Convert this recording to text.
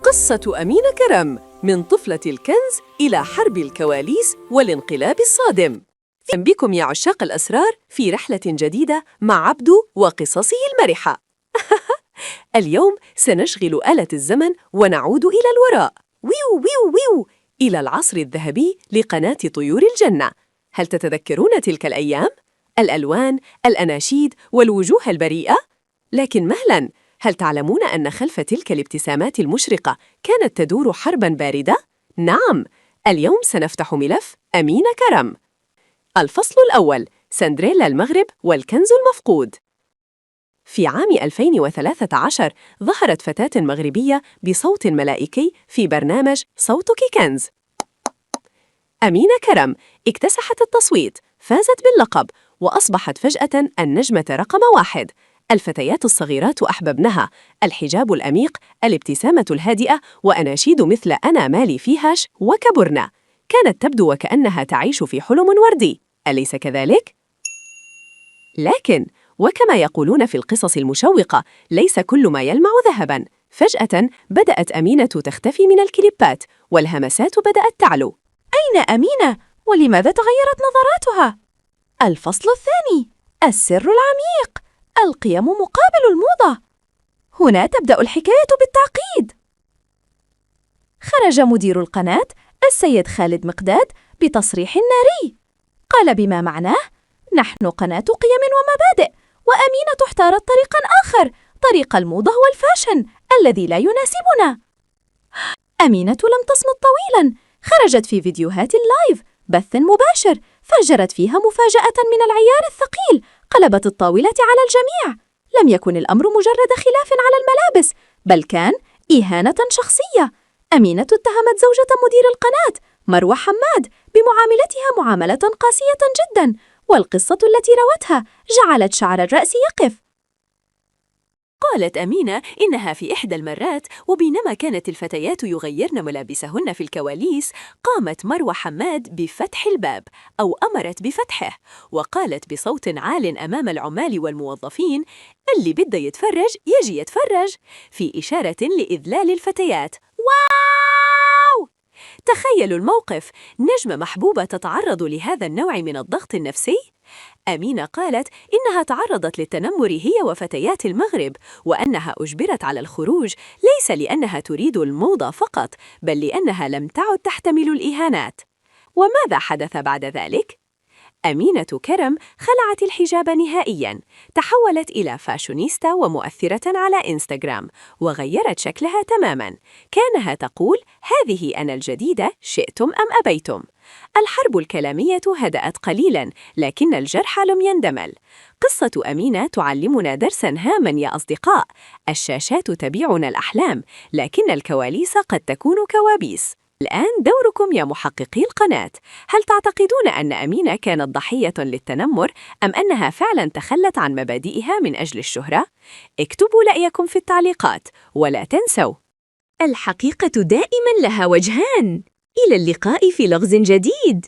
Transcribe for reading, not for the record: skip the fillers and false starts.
قصة أمينة كرم من طفلة الكنز إلى حرب الكواليس والانقلاب الصادم. أهلاً بكم يا عشاق الأسرار في رحلة جديدة مع عبدو وقصصه المرحة. اليوم سنشغل آلة الزمن ونعود إلى الوراء ويو ويو ويو إلى العصر الذهبي لقناة طيور الجنة. هل تتذكرون تلك الأيام؟ الألوان، الأناشيد والوجوه البريئة؟ لكن مهلاً، هل تعلمون أن خلف تلك الابتسامات المشرقة كانت تدور حرباً باردة؟ نعم، اليوم سنفتح ملف أمينة كرم. الفصل الأول: سندريلا المغرب والكنز المفقود. في عام 2013 ظهرت فتاة مغربية بصوت ملائكي في برنامج صوتك كنز. أمينة كرم اكتسحت التصويت، فازت باللقب، وأصبحت فجأة النجمة رقم 1. الفتيات الصغيرات أحببنها، الحجاب الأميق، الابتسامة الهادئة، وأناشيد مثل أنا مالي فيهاش وكبرنا. كانت تبدو وكأنها تعيش في حلم وردي، أليس كذلك؟ لكن وكما يقولون في القصص المشوقة، ليس كل ما يلمع ذهباً. فجأة بدأت أمينة تختفي من الكليبات، والهمسات بدأت تعلو. أين أمينة؟ ولماذا تغيرت نظراتها؟ الفصل الثاني: السر العميق، القيم مقابل الموضة. هنا تبدأ الحكاية بالتعقيد. خرج مدير القناة السيد خالد مقداد بتصريح ناري، قال بما معناه: نحن قناة قيم ومبادئ، وأمينة اختارت طريقاً آخر، طريق الموضة والفاشن الذي لا يناسبنا. أمينة لم تصمت طويلاً، خرجت في فيديوهات اللايف، بث مباشر، فجرت فيها مفاجأة من العيار الثقيل، قلبت الطاولة على الجميع. لم يكن الأمر مجرد خلاف على الملابس، بل كان إهانة شخصية. أمينة اتهمت زوجة مدير القناة مروة حماد بمعاملتها معاملة قاسية جدا، والقصة التي روتها جعلت شعر الرأس يقف. قالت أمينة إنها في إحدى المرات، وبينما كانت الفتيات يغيرن ملابسهن في الكواليس، قامت مروة حماد بفتح الباب، أو أمرت بفتحه، وقالت بصوت عال أمام العمال والموظفين: اللي بده يتفرج يجي يتفرج، في إشارة لإذلال الفتيات. واو! تخيلوا الموقف، نجمة محبوبة تتعرض لهذا النوع من الضغط النفسي؟ أمينة قالت إنها تعرضت للتنمر هي وفتيات المغرب، وأنها أجبرت على الخروج ليس لأنها تريد الموضة فقط، بل لأنها لم تعد تحتمل الإهانات. وماذا حدث بعد ذلك؟ أمينة كرم خلعت الحجاب نهائياً، تحولت إلى فاشونيستا ومؤثرة على إنستغرام، وغيرت شكلها تماماً. كانها تقول: هذه أنا الجديدة، شئتم أم أبيتم. الحرب الكلامية هدأت قليلاً، لكن الجرح لم يندمل. قصة أمينة تعلمنا درساً هاماً يا أصدقاء: الشاشات تبيعنا الأحلام، لكن الكواليس قد تكون كوابيس. الآن دوركم يا محققي القناة، هل تعتقدون أن أمينة كانت ضحية للتنمر، أم أنها فعلاً تخلت عن مبادئها من أجل الشهرة؟ اكتبوا رأيكم في التعليقات، ولا تنسوا: الحقيقة دائماً لها وجهان. إلى اللقاء في لغز جديد.